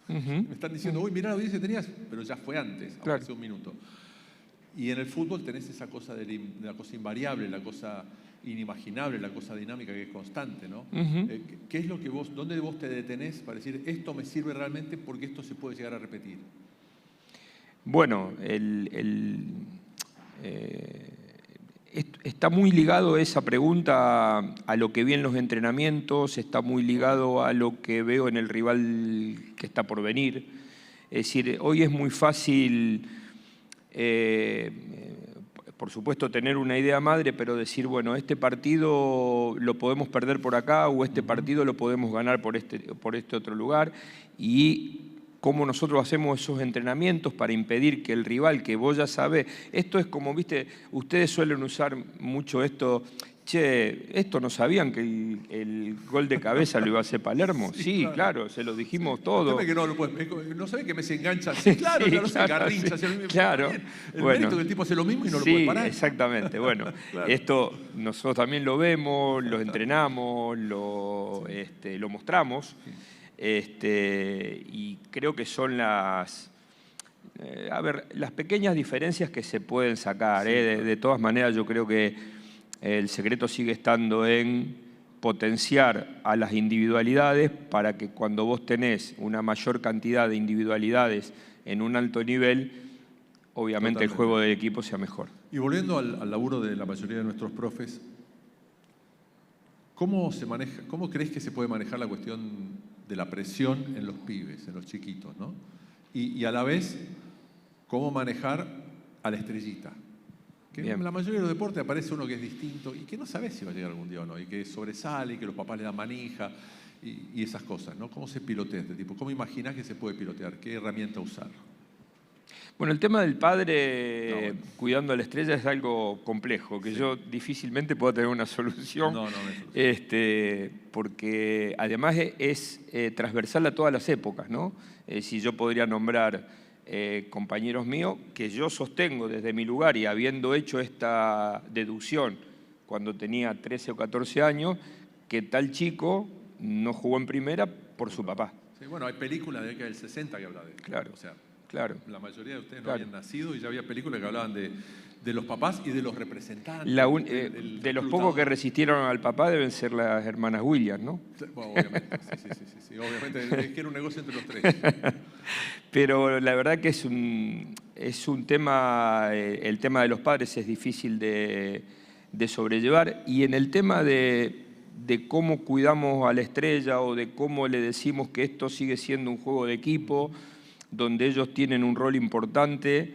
Me están diciendo, uy, mirá la audiencia que tenías, pero ya fue antes, claro. hace un minuto. Y en el fútbol tenés esa cosa de la cosa invariable, la cosa inimaginable, la cosa dinámica que es constante, ¿no? ¿Qué es lo que dónde vos te detenés para decir, esto me sirve realmente porque esto se puede llegar a repetir? Bueno, está muy ligado esa pregunta a lo que vi en los entrenamientos, está muy ligado a lo que veo en el rival que está por venir. Es decir, hoy es muy fácil, por supuesto, tener una idea madre, pero decir, bueno, este partido lo podemos perder por acá o este partido lo podemos ganar por este otro lugar. Y cómo nosotros hacemos esos entrenamientos para impedir que el rival, que vos ya sabés, esto es como, viste, ustedes suelen usar mucho esto, esto no sabían que el gol de cabeza lo iba a hacer Palermo. Sí, claro, se lo dijimos todo. Que no sabés que Messi engancha. Sí, claro, sí, ya lo sé, garrincha. Sí, claro. El mérito que el tipo hace lo mismo y no lo puede parar. Exactamente. Bueno, claro. Esto nosotros también lo vemos, lo entrenamos, lo mostramos. Y creo que son las pequeñas diferencias que se pueden sacar. Sí, de todas maneras, yo creo que el secreto sigue estando en potenciar a las individualidades para que cuando vos tenés una mayor cantidad de individualidades en un alto nivel, obviamente el juego del equipo sea mejor. Y volviendo al laburo de la mayoría de nuestros profes, ¿cómo crees que se puede manejar la cuestión de la presión en los pibes, en los chiquitos, ¿no? Y a la vez, ¿cómo manejar a la estrellita? Que en la mayoría de los deportes aparece uno que es distinto y que no sabes si va a llegar algún día o no, y que sobresale, y que los papás le dan manija, y esas cosas, ¿no? ¿Cómo se pilotea este tipo? ¿Cómo imaginás que se puede pilotear? ¿Qué herramienta usar? Bueno, el tema del padre cuidando a la estrella es algo complejo, que yo difícilmente puedo tener una solución, porque además es transversal a todas las épocas, ¿no? Si yo podría nombrar compañeros míos que yo sostengo desde mi lugar y habiendo hecho esta deducción cuando tenía 13 o 14 años, que tal chico no jugó en primera por su papá. Sí, bueno, hay películas de la década del 60 que hablan de eso. Claro. O sea, claro. La mayoría de ustedes no habían nacido y ya había películas que hablaban de los papás y de los representantes. De los pocos que resistieron al papá deben ser las hermanas Williams, ¿no? Bueno, obviamente, sí, obviamente es que era un negocio entre los tres. Pero la verdad que es un tema, el tema de los padres es difícil de sobrellevar, y en el tema de cómo cuidamos a la estrella o de cómo le decimos que esto sigue siendo un juego de equipo, donde ellos tienen un rol importante,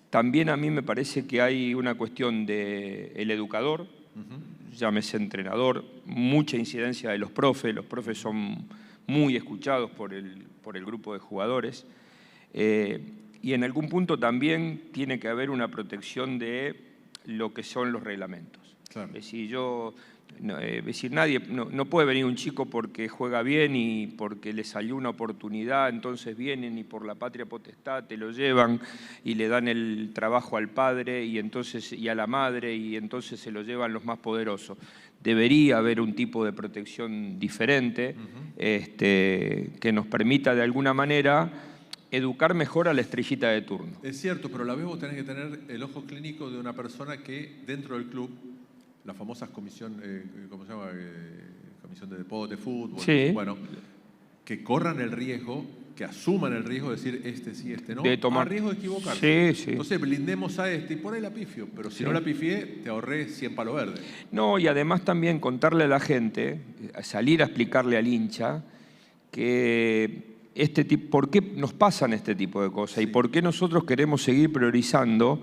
también a mí me parece que hay una cuestión del educador, llámese entrenador, mucha incidencia de los profes son muy escuchados por el grupo de jugadores, y en algún punto también tiene que haber una protección de lo que son los reglamentos. Claro. Es decir, es decir, no puede venir un chico porque juega bien y porque le salió una oportunidad, entonces vienen y por la patria potestad te lo llevan y le dan el trabajo al padre y a la madre y entonces se lo llevan los más poderosos. Debería haber un tipo de protección diferente que nos permita de alguna manera educar mejor a la estrellita de turno. Es cierto, pero a la vez vos tenés que tener el ojo clínico de una persona que dentro del club, las famosas comisión, ¿cómo se llama? Comisión de deporte, fútbol, sí. Bueno, que corran el riesgo, que asuman el riesgo de decir este sí, este no, de tomar... a riesgo de equivocarse. Sí, sí. Entonces blindemos a este y por ahí la pifio, pero si no la pifié, te ahorré 100 palos verdes. No, y además también contarle a la gente, salir a explicarle al hincha que por qué nos pasan este tipo de cosas y por qué nosotros queremos seguir priorizando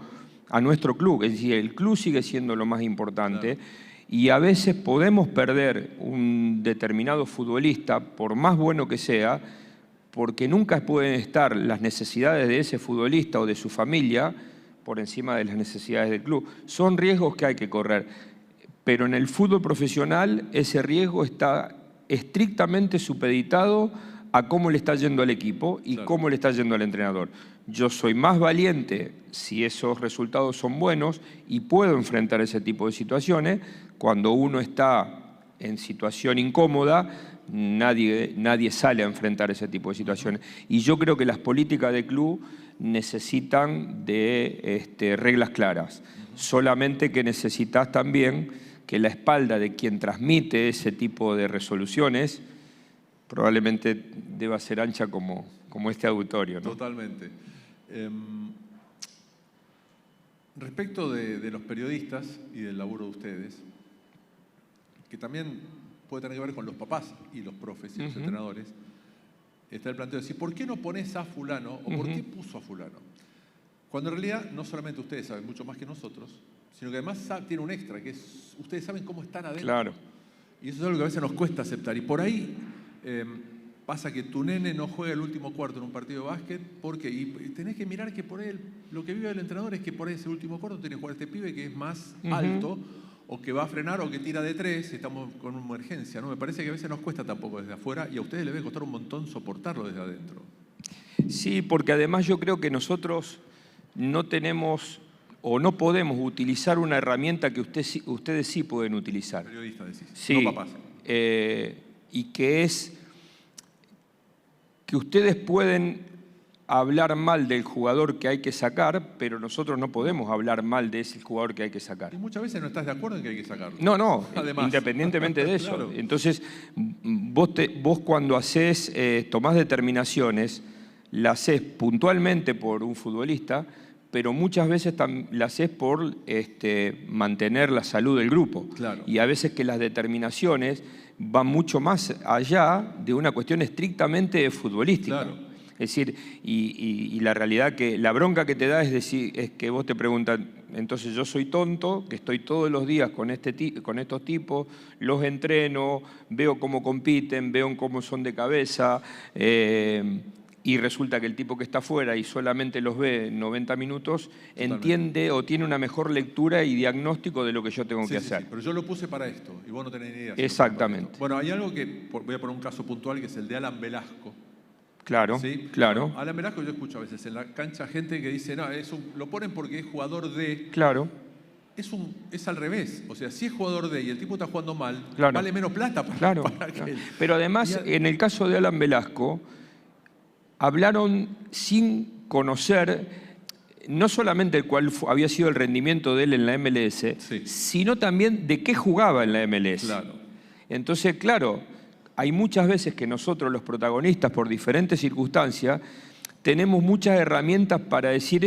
a nuestro club. Es decir, el club sigue siendo lo más importante, claro. Y a veces podemos perder un determinado futbolista, por más bueno que sea, porque nunca pueden estar las necesidades de ese futbolista o de su familia por encima de las necesidades del club. Son riesgos que hay que correr, pero en el fútbol profesional ese riesgo está estrictamente supeditado a cómo le está yendo al equipo y claro. Cómo le está yendo al entrenador. Yo soy más valiente si esos resultados son buenos y puedo enfrentar ese tipo de situaciones. Cuando uno está en situación incómoda, nadie sale a enfrentar ese tipo de situaciones. Y yo creo que las políticas de club necesitan de reglas claras. Solamente que necesitas también que la espalda de quien transmite ese tipo de resoluciones probablemente deba ser ancha como este auditorio, ¿no? Totalmente. Respecto de los periodistas y del laburo de ustedes, que también puede tener que ver con los papás y los profes y los entrenadores, está el planteo de decir, ¿por qué no pones a fulano o por qué puso a fulano? Cuando en realidad no solamente ustedes saben mucho más que nosotros, sino que además tiene un extra, que es ustedes saben cómo están adentro. Claro. Y eso es algo que a veces nos cuesta aceptar. Y por ahí pasa que tu nene no juega el último cuarto en un partido de básquet, porque y tenés que mirar que por él, lo que vive el entrenador es que por ese último cuarto tiene que jugar este pibe que es más alto, o que va a frenar o que tira de tres, y estamos con una emergencia, ¿no? Me parece que a veces nos cuesta tampoco desde afuera y a ustedes les debe costar un montón soportarlo desde adentro. Sí, porque además yo creo que nosotros no tenemos o no podemos utilizar una herramienta que ustedes sí pueden utilizar. Periodistas decís, sí, no papás. Y que es que ustedes pueden hablar mal del jugador que hay que sacar, pero nosotros no podemos hablar mal de ese jugador que hay que sacar. Y muchas veces no estás de acuerdo en que hay que sacarlo. No, además. Independientemente de eso. Claro. Entonces, vos cuando tomás determinaciones, las haces puntualmente por un futbolista, pero muchas veces la haces por mantener la salud del grupo. Claro. Y a veces que las determinaciones van mucho más allá de una cuestión estrictamente futbolística. Claro. Es decir, y la realidad que la bronca que te da es que vos te preguntan, entonces yo soy tonto, que estoy todos los días con estos tipos, los entreno, veo cómo compiten, veo cómo son de cabeza, y resulta que el tipo que está afuera y solamente los ve 90 minutos, totalmente, entiende o tiene una mejor lectura y diagnóstico de lo que yo tengo que hacer. Sí, pero yo lo puse para esto y vos no tenés ni idea. Exactamente. Bueno, hay algo que, voy a poner un caso puntual, que es el de Alan Velasco. Claro, ¿sí? Claro. Bueno, Alan Velasco yo escucho a veces en la cancha gente que dice, no, lo ponen porque es jugador de... Claro. Es al revés. O sea, si es jugador de y el tipo está jugando mal, claro, vale menos plata para, claro, para que él. Pero además, en el caso de Alan Velasco, hablaron sin conocer no solamente cuál había sido el rendimiento de él en la MLS, sí, sino también de qué jugaba en la MLS. Claro. Entonces, claro, hay muchas veces que nosotros, los protagonistas, por diferentes circunstancias, tenemos muchas herramientas para decir,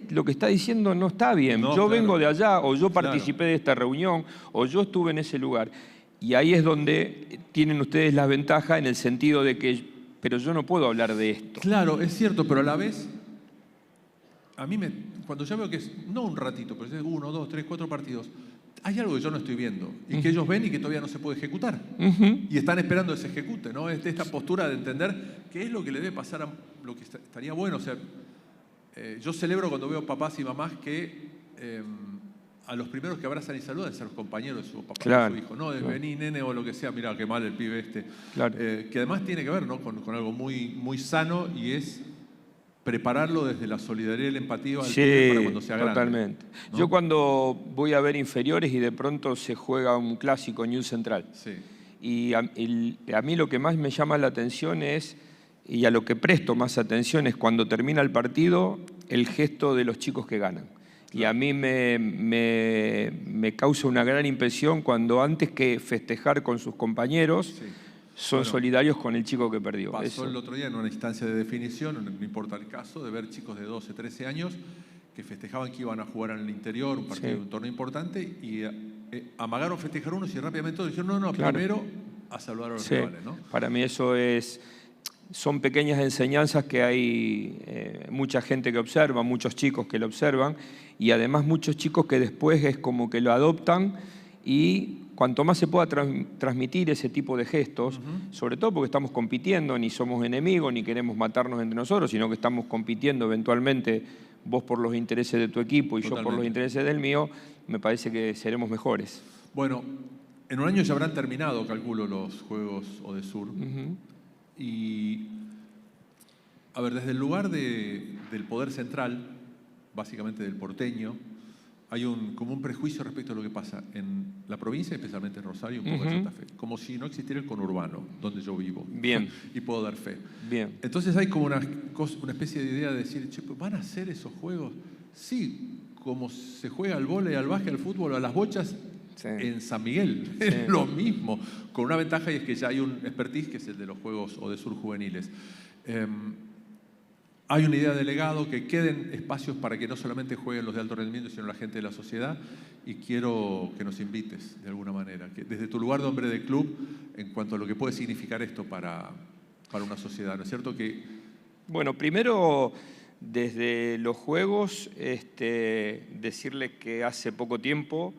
lo que está diciendo no está bien. No, yo vengo de allá, o yo participé de esta reunión, o yo estuve en ese lugar. Y ahí es donde tienen ustedes la ventaja en el sentido de que, pero yo no puedo hablar de esto. Claro, es cierto, pero a la vez, a mí cuando ya veo que es, no un ratito, pero es 1, 2, 3, 4 partidos, hay algo que yo no estoy viendo y que ellos ven y que todavía no se puede ejecutar. Y están esperando que se ejecute, ¿no? Esta postura de entender qué es lo que le debe pasar a lo que estaría bueno. O sea, yo celebro cuando veo papás y mamás que a los primeros que abrazan y saludan ser los compañeros de su papá, claro, de su hijo. No, de claro. vení, nene, o lo que sea, mirá, qué mal el pibe este. Claro. Que además tiene que ver, ¿no?, con algo muy, muy sano, y es prepararlo desde la solidaridad y la empatía al pibe para cuando sea grande. Totalmente. ¿No? Yo cuando voy a ver inferiores y de pronto se juega un clásico en Newell's Central, sí. y a mí lo que más me llama la atención es, y a lo que presto más atención, es cuando termina el partido, el gesto de los chicos que ganan. Claro. Y a mí me causa una gran impresión cuando antes que festejar con sus compañeros, sí, son solidarios con el chico que perdió. Pasó el otro día en una instancia de definición, no importa el caso, de ver chicos de 12, 13 años que festejaban que iban a jugar en el interior, un partido, sí, un torneo importante, y amagaron festejar unos y rápidamente todos dijeron, no, claro, primero a saludar a los rivales, ¿no? Para mí eso son pequeñas enseñanzas que hay mucha gente que observa, muchos chicos que lo observan, y además muchos chicos que después es como que lo adoptan, y cuanto más se pueda transmitir ese tipo de gestos, sobre todo porque estamos compitiendo, ni somos enemigos, ni queremos matarnos entre nosotros, sino que estamos compitiendo eventualmente, vos por los intereses de tu equipo y yo por los intereses del mío, me parece que seremos mejores. Bueno, en un año ya habrán terminado, calculo, los Juegos ODESUR. Y, a ver, desde el lugar del poder central, básicamente del porteño, hay como un prejuicio respecto a lo que pasa en la provincia, especialmente en Rosario y un poco en Santa Fe. Como si no existiera el conurbano, donde yo vivo. Bien. Y puedo dar fe. Bien. Entonces hay como una especie de idea de decir, che, ¿van a hacer esos juegos? Sí, como se juega al vóley, al básquet, al fútbol, a las bochas, sí, en San Miguel. Sí. Es lo mismo, con una ventaja, y es que ya hay un expertise que es el de los Juegos ODESUR juveniles. Hay una idea de legado, que queden espacios para que no solamente jueguen los de alto rendimiento, sino la gente de la sociedad, y quiero que nos invites de alguna manera, que desde tu lugar de hombre de club, en cuanto a lo que puede significar esto para una sociedad, ¿no es cierto? Bueno, primero, desde los Juegos, decirles que hace poco tiempo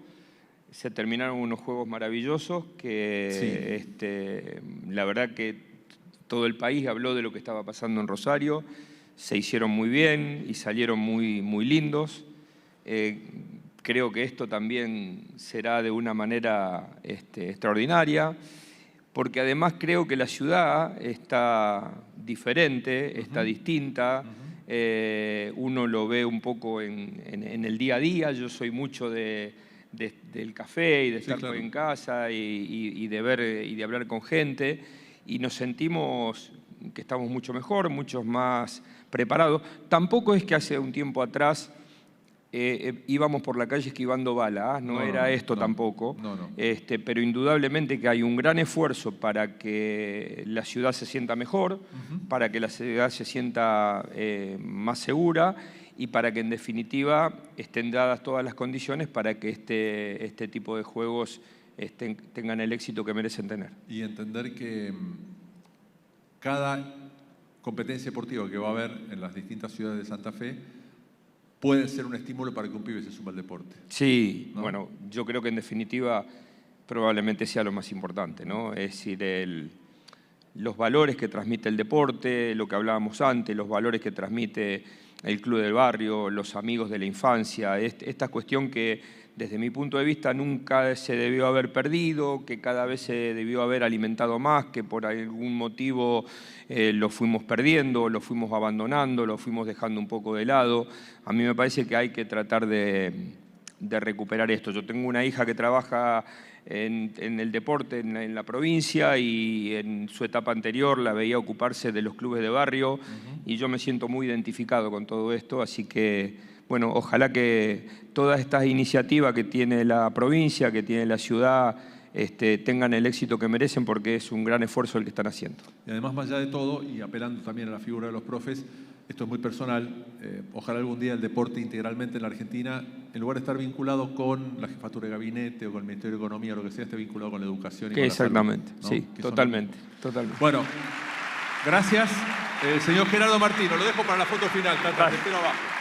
se terminaron unos Juegos maravillosos que sí, la verdad que todo el país habló de lo que estaba pasando en Rosario. Se hicieron muy bien y salieron muy, muy lindos. Creo que esto también será de una manera extraordinaria, porque además creo que la ciudad está diferente, está distinta. Uno lo ve un poco en el día a día. Yo soy mucho del café y de estar en casa y de ver y de hablar con gente, y nos sentimos que estamos mucho mejor, muchos más preparados. Tampoco es que hace un tiempo atrás íbamos por la calle esquivando balas, no era esto tampoco, pero indudablemente que hay un gran esfuerzo para que la ciudad se sienta mejor, para que la ciudad se sienta más segura, y para que en definitiva estén dadas todas las condiciones para que este tipo de juegos tengan el éxito que merecen tener. Y entender que cada competencia deportiva que va a haber en las distintas ciudades de Santa Fe puede ser un estímulo para que un pibe se suma al deporte. Sí, ¿no? Bueno, yo creo que en definitiva probablemente sea lo más importante, ¿no? Es decir, los valores que transmite el deporte, lo que hablábamos antes, los valores que transmite el club del barrio, los amigos de la infancia, esta cuestión que desde mi punto de vista nunca se debió haber perdido, que cada vez se debió haber alimentado más, que por algún motivo lo fuimos perdiendo, lo fuimos abandonando, lo fuimos dejando un poco de lado. A mí me parece que hay que tratar de recuperar esto. Yo tengo una hija que trabaja en el deporte en la provincia, y en su etapa anterior la veía ocuparse de los clubes de barrio, y yo me siento muy identificado con todo esto, así que bueno, ojalá que todas estas iniciativas que tiene la provincia, que tiene la ciudad, tengan el éxito que merecen, porque es un gran esfuerzo el que están haciendo. Y además, más allá de todo, y apelando también a la figura de los profes, esto es muy personal, ojalá algún día el deporte integralmente en la Argentina, en lugar de estar vinculado con la jefatura de gabinete o con el Ministerio de Economía o lo que sea, esté vinculado con la educación y con exactamente, la salud, ¿no? Sí, totalmente. Bueno, gracias. Señor Gerardo Martino, lo dejo para la foto final, Tata, te espero abajo.